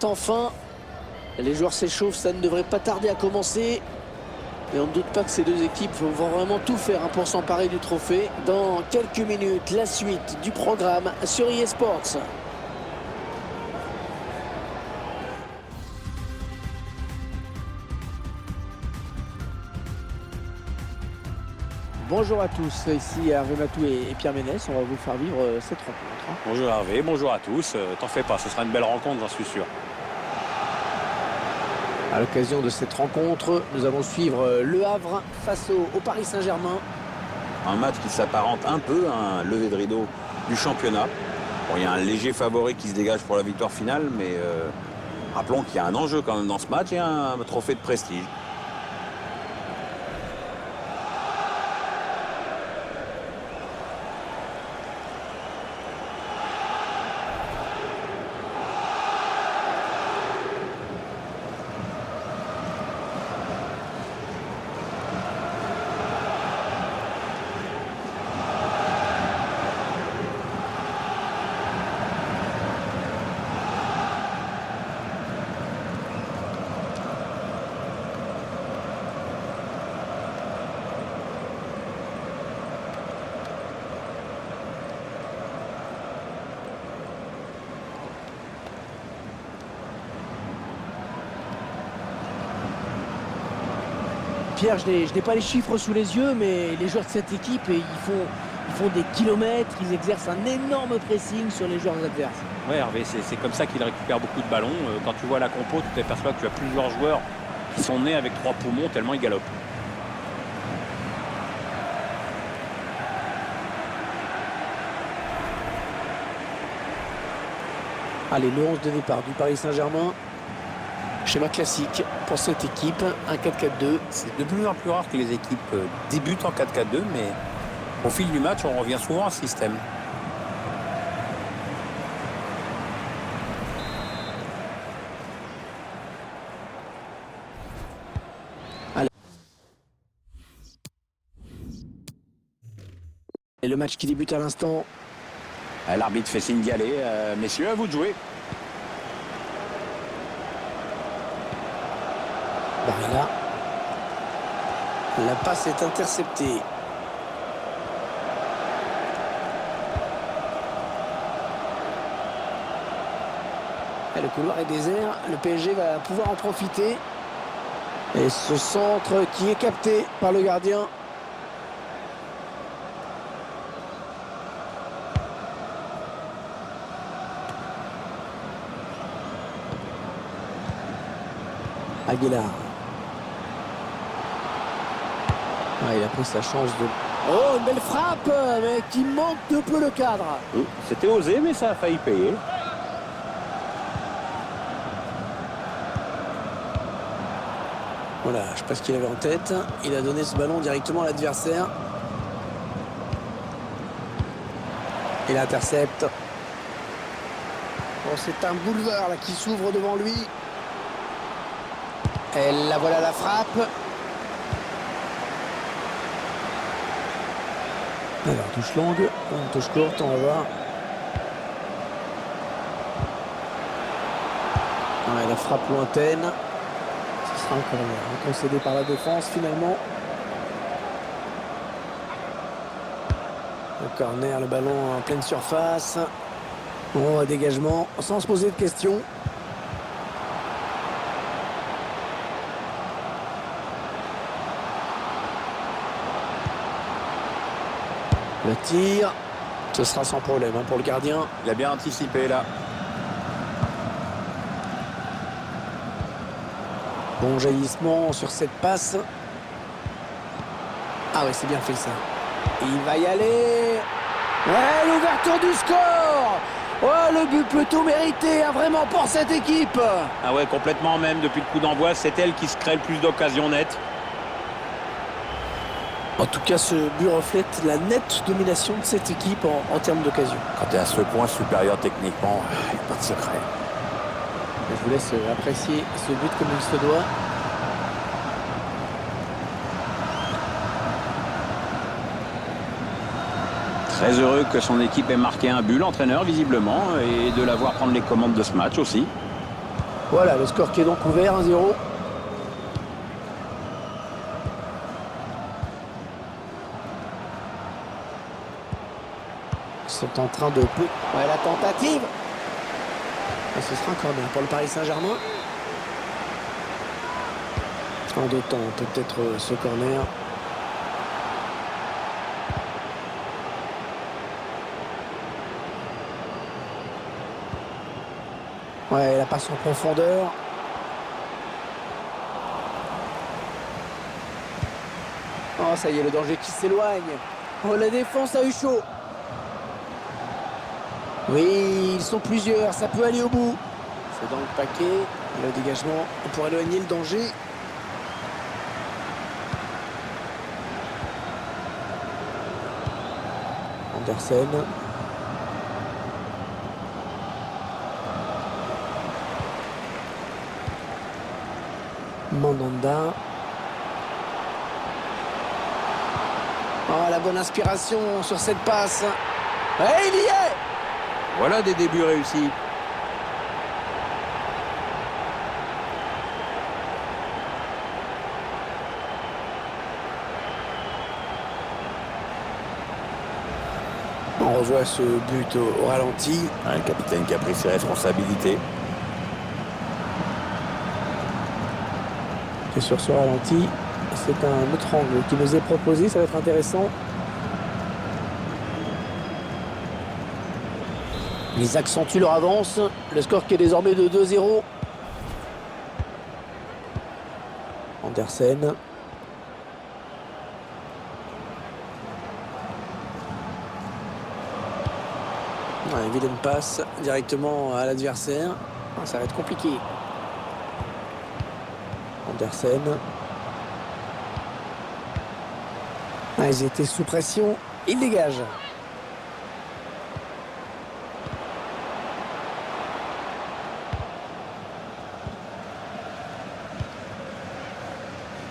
temps fin. Les joueurs s'échauffent, ça ne devrait pas tarder à commencer. Et on ne doute pas que ces deux équipes vont vraiment tout faire pour s'emparer du trophée. Dans quelques minutes, la suite du programme sur EA Sports. Bonjour à tous, ici Hervé Matou et Pierre Ménès. On va vous faire vivre cette rencontre. Bonjour Hervé, bonjour à tous. T'en fais pas, ce sera une belle rencontre, j'en suis sûr. À l'occasion de cette rencontre, nous allons suivre Le Havre face au Paris Saint-Germain. Un match qui s'apparente un peu à un lever de rideau du championnat. Bon, il y a un léger favori qui se dégage pour la victoire finale, mais rappelons qu'il y a un enjeu quand même dans ce match et un trophée de prestige. Pierre, je n'ai pas les chiffres sous les yeux, mais les joueurs de cette équipe, ils font des kilomètres, ils exercent un énorme pressing sur les joueurs adverses. Ouais Hervé, c'est comme ça qu'il récupère beaucoup de ballons. Quand tu vois la compo, tu t'aperçois que tu as plusieurs joueurs qui sont nés avec 3 poumons tellement ils galopent. Allez, le 11 de départ du Paris Saint-Germain. Schéma classique pour cette équipe, un 4-4-2. C'est de plus en plus rare que les équipes débutent en 4-4-2, mais au fil du match, on revient souvent à ce système. Allez. Et le match qui débute à l'instant. L'arbitre fait signe d'y aller. Messieurs, à vous de jouer. Barilla. La passe est interceptée. Et le couloir est désert. Le PSG va pouvoir en profiter. Et ce centre qui est capté par le gardien. Aguilar. Ah, il a pris sa chance de... Oh, une belle frappe, mais qui manque de peu le cadre. C'était osé, mais ça a failli payer. Voilà, je sais pas ce qu'il avait en tête. Il a donné ce ballon directement à l'adversaire. Il intercepte. Oh, c'est un boulevard là qui s'ouvre devant lui. Et la voilà la frappe. Alors, touche longue, touche courte, on va voir. Ouais, la frappe lointaine. Ce sera un corner concédé par la défense finalement. Le corner, le ballon en pleine surface. Bon, dégagement sans se poser de questions. Le tir, ce sera sans problème pour le gardien. Il a bien anticipé là. Bon jaillissement sur cette passe. Ah oui, c'est bien fait ça. Il va y aller. Ouais, l'ouverture du score. Oh, le but plutôt mérité, vraiment pour cette équipe. Ah ouais, complètement même. Depuis le coup d'envoi, c'est elle qui se crée le plus d'occasions nettes. En tout cas, ce but reflète la nette domination de cette équipe en termes d'occasion. Quand tu es à ce point supérieur techniquement, il n'y a pas de secret. Je vous laisse apprécier ce but comme il se doit. Très heureux que son équipe ait marqué un but, l'entraîneur visiblement, et de la voir prendre les commandes de ce match aussi. Voilà, le score qui est donc ouvert, 1-0. Ils sont en train de... Ouais, la tentative. Et ce sera un corner pour le Paris Saint-Germain. En deux temps, peut-être ce corner. Ouais, la passe en profondeur. Oh, ça y est, le danger qui s'éloigne. Oh, la défense a eu chaud. Oui, ils sont plusieurs, ça peut aller au bout. C'est dans le paquet. Le dégagement pour éloigner le danger. Andersen. Mandanda. Oh, la bonne inspiration sur cette passe. Et il y est! Voilà des débuts réussis. On revoit ce but au ralenti. Un capitaine qui a pris ses responsabilités. Et sur ce ralenti, c'est un autre angle qui nous est proposé, ça va être intéressant. Ils accentuent leur avance, le score qui est désormais de 2-0. Andersen. Ouais, vilaine passe directement à l'adversaire. Ça va être compliqué. Andersen. Ah, ils étaient sous pression. Il dégage.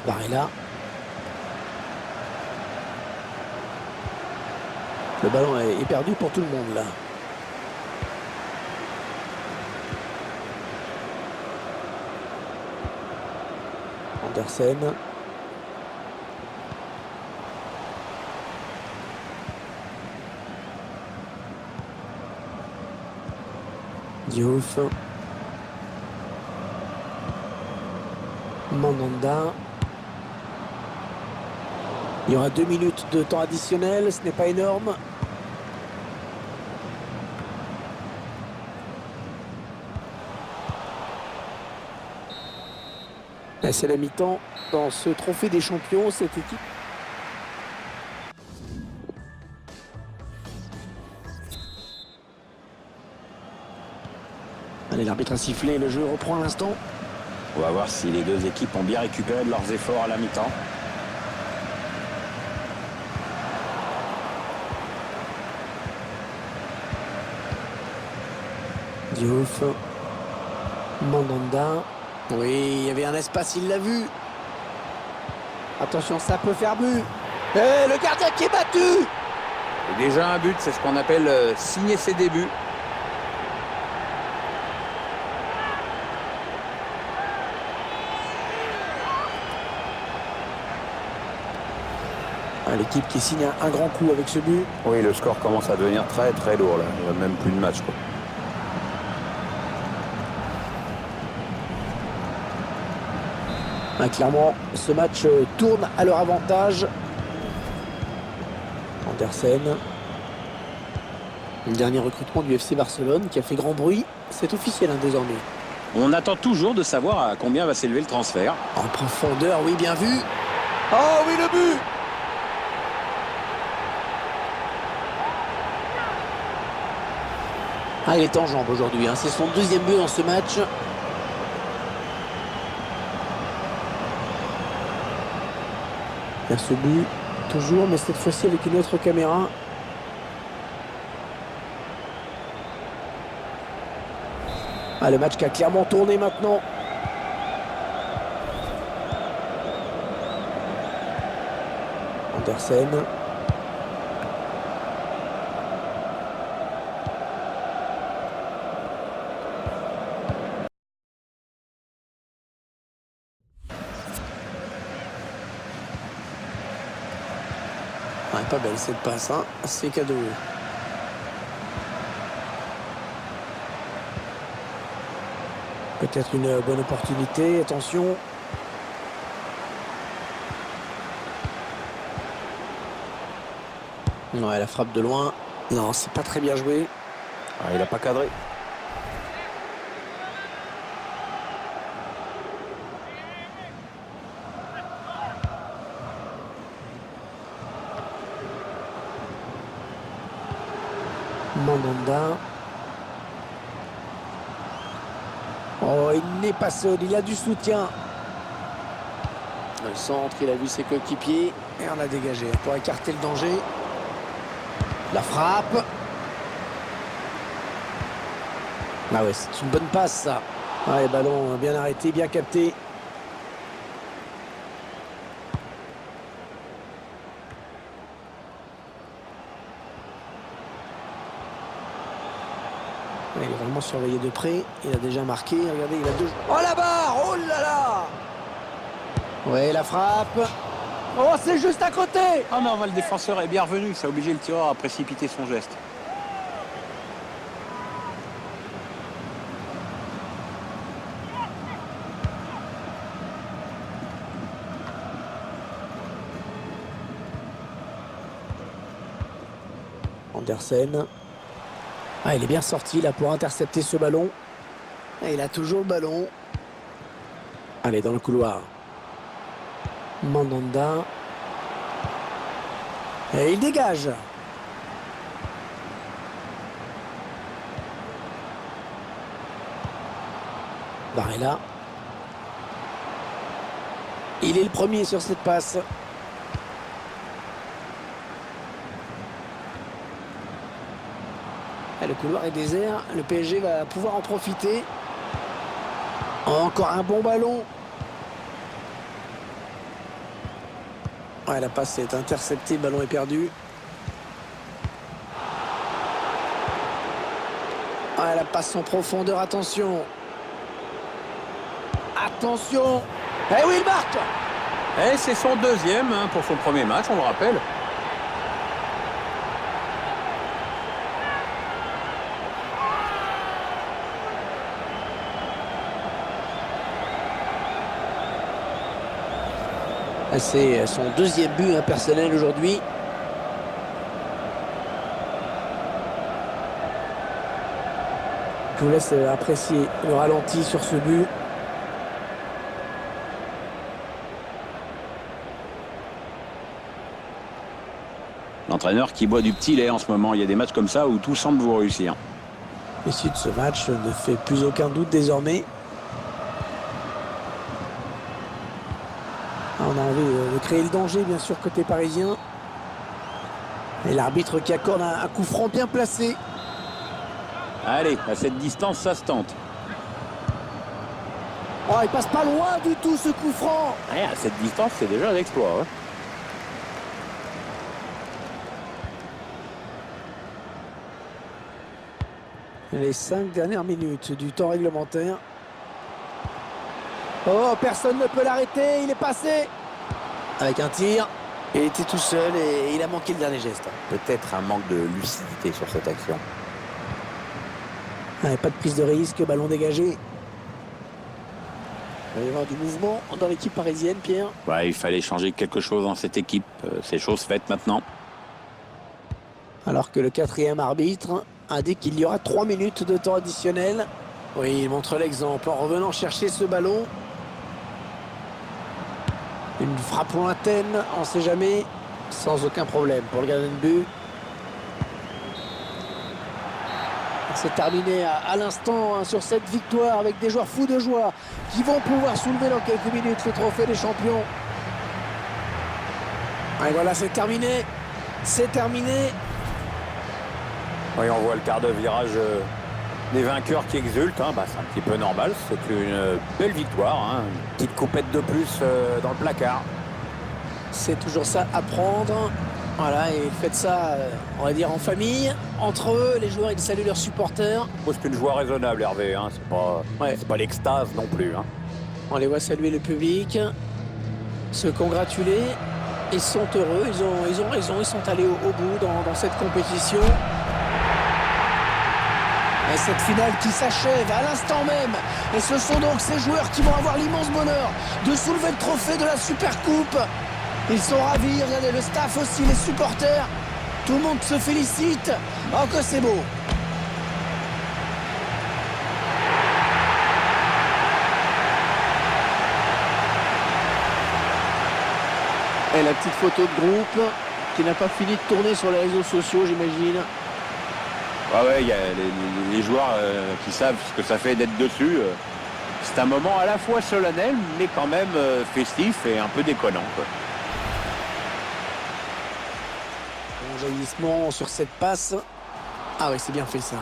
Barella. Le ballon est perdu pour tout le monde là. Andersen. Diouf. Mandanda. Il y aura 2 minutes de temps additionnel, ce n'est pas énorme. C'est la mi-temps dans ce trophée des champions, cette équipe. Allez, l'arbitre a sifflé, le jeu reprend à l'instant. On va voir si les deux équipes ont bien récupéré de leurs efforts à la mi-temps. Diouf. Mandanda. Oui, il y avait un espace, il l'a vu. Attention, ça peut faire but. Et le gardien qui est battu. Et déjà un but, c'est ce qu'on appelle signer ses débuts. Ah, l'équipe qui signe un grand coup avec ce but. Oui, le score commence à devenir très très lourd là. Il n'y a même plus de match, quoi. Ah, clairement, ce match tourne à leur avantage. Andersen. Le dernier recrutement du FC Barcelone qui a fait grand bruit. C'est officiel désormais. On attend toujours de savoir à combien va s'élever le transfert. En profondeur, oui, bien vu. Oh oui, le but. Ah, il est en jambes aujourd'hui. C'est son deuxième but dans ce match. Il y a ce but, toujours, mais cette fois-ci avec une autre caméra. Ah, le match qui a clairement tourné maintenant. Andersen. Ouais, pas belle cette passe, hein. C'est cadeau. Peut-être une bonne opportunité, attention. Ouais, la frappe de loin. Non, c'est pas très bien joué. Ah, il n'a pas cadré. Mandanda. Oh, il n'est pas seul, il a du soutien. Le centre, il a vu ses coéquipiers. Et on a dégagé pour écarter le danger. La frappe. Ah ouais, c'est une bonne passe ça. Ouais, ballon bien arrêté, bien capté. Il est vraiment surveillé de près. Il a déjà marqué. Regardez, il a deux. Oh la barre! Oh là là! Ouais, la frappe. Oh, c'est juste à côté! Ah non, le défenseur est bien revenu. Ça a obligé le tireur à précipiter son geste. Andersen. Ah, il est bien sorti là pour intercepter ce ballon. Et il a toujours le ballon. Allez, dans le couloir. Mandanda. Et il dégage. Barella. Il est le premier sur cette passe. Le couloir est désert, le PSG va pouvoir en profiter. Encore un bon ballon. Ouais, la passe est interceptée, le ballon est perdu. Ouais, la passe en profondeur, attention. Attention. Eh oui, il marque. Et c'est son deuxième pour son premier match, on le rappelle. C'est son deuxième but personnel aujourd'hui. Je vous laisse apprécier le ralenti sur ce but. L'entraîneur qui boit du petit lait en ce moment. Il y a des matchs comme ça où tout semble vous réussir. L'issue de ce match ne fait plus aucun doute désormais. On a envie de créer le danger, bien sûr, côté parisien. Et l'arbitre qui accorde un coup franc bien placé. Allez, à cette distance, ça se tente. Oh, il passe pas loin du tout, ce coup franc. Ouais, à cette distance, c'est déjà un exploit. Hein. Les 5 dernières minutes du temps réglementaire. Oh, personne ne peut l'arrêter, il est passé. Avec un tir, il était tout seul et il a manqué le dernier geste. Peut-être un manque de lucidité sur cette action. Ouais, pas de prise de risque, ballon dégagé. Il va y avoir du mouvement dans l'équipe parisienne, Pierre. Ouais, il fallait changer quelque chose dans cette équipe. C'est chose faite maintenant. Alors que le quatrième arbitre indique qu'il y aura 3 minutes de temps additionnel. Oui, il montre l'exemple en revenant chercher ce ballon. Une frappe lointaine, on ne sait jamais, sans aucun problème pour le gardien de but. C'est terminé à l'instant sur cette victoire avec des joueurs fous de joie qui vont pouvoir soulever dans quelques minutes le trophée des champions. Et voilà, c'est terminé. C'est terminé. Oui, on voit le quart de virage des vainqueurs qui exultent. Hein. Bah, c'est un petit peu normal. C'est une belle victoire. Hein. Une petite coupette de plus dans le placard. C'est toujours ça à prendre. Voilà, et faites ça, on va dire, en famille. Entre eux, les joueurs, ils saluent leurs supporters. C'est une joie raisonnable, Hervé. Hein. C'est pas l'extase non plus. Hein. On les voit saluer le public, se congratuler. Ils sont heureux, ils ont raison, ils sont allés au bout dans cette compétition. Et cette finale qui s'achève à l'instant même. Et ce sont donc ces joueurs qui vont avoir l'immense bonheur de soulever le trophée de la Supercoupe. Ils sont ravis, regardez le staff aussi, les supporters. Tout le monde se félicite. Oh que c'est beau. Et la petite photo de groupe qui n'a pas fini de tourner sur les réseaux sociaux, j'imagine. Ah ouais, il y a les joueurs qui savent ce que ça fait d'être dessus. C'est un moment à la fois solennel, mais quand même festif et un peu déconnant, quoi. Bon jaillissement sur cette passe. Ah oui, c'est bien fait ça.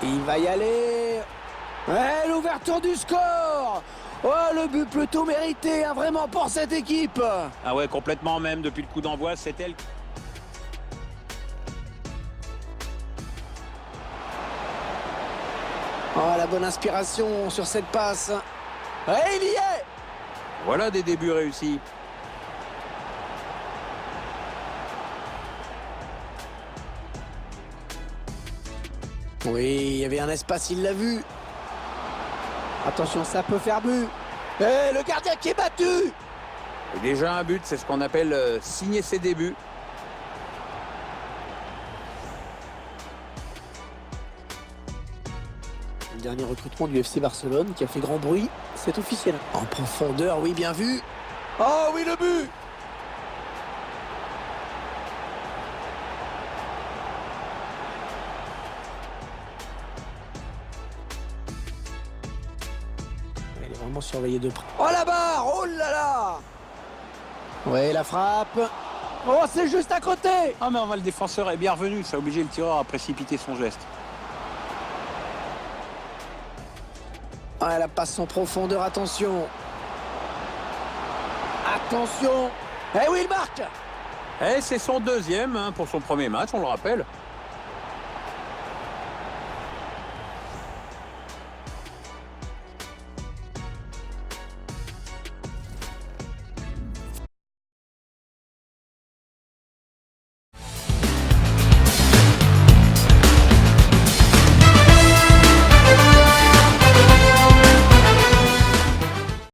Il va y aller. Ouais, l'ouverture du score. Oh, le but plutôt mérité, hein, vraiment pour cette équipe. Ah ouais, complètement même, depuis le coup d'envoi, c'est elle. Oh, la bonne inspiration sur cette passe. Ouais, il y est. Voilà des débuts réussis. Oui, il y avait un espace, il l'a vu. Attention, ça peut faire but. Et le gardien qui est battu. Et déjà un but, c'est ce qu'on appelle signer ses débuts. Le dernier recrutement du FC Barcelone qui a fait grand bruit, c'est officiel. En profondeur, oui, bien vu. Oh oui, le but. Il est vraiment surveillé de près. Oh la barre. Oh là là. Ouais, la frappe. Oh, c'est juste à côté. Ah mais le défenseur est bien revenu, ça a obligé le tireur à précipiter son geste. Ah, elle passe en profondeur, attention. Attention. Eh oui, il marque. Eh, c'est son deuxième pour son premier match, on le rappelle.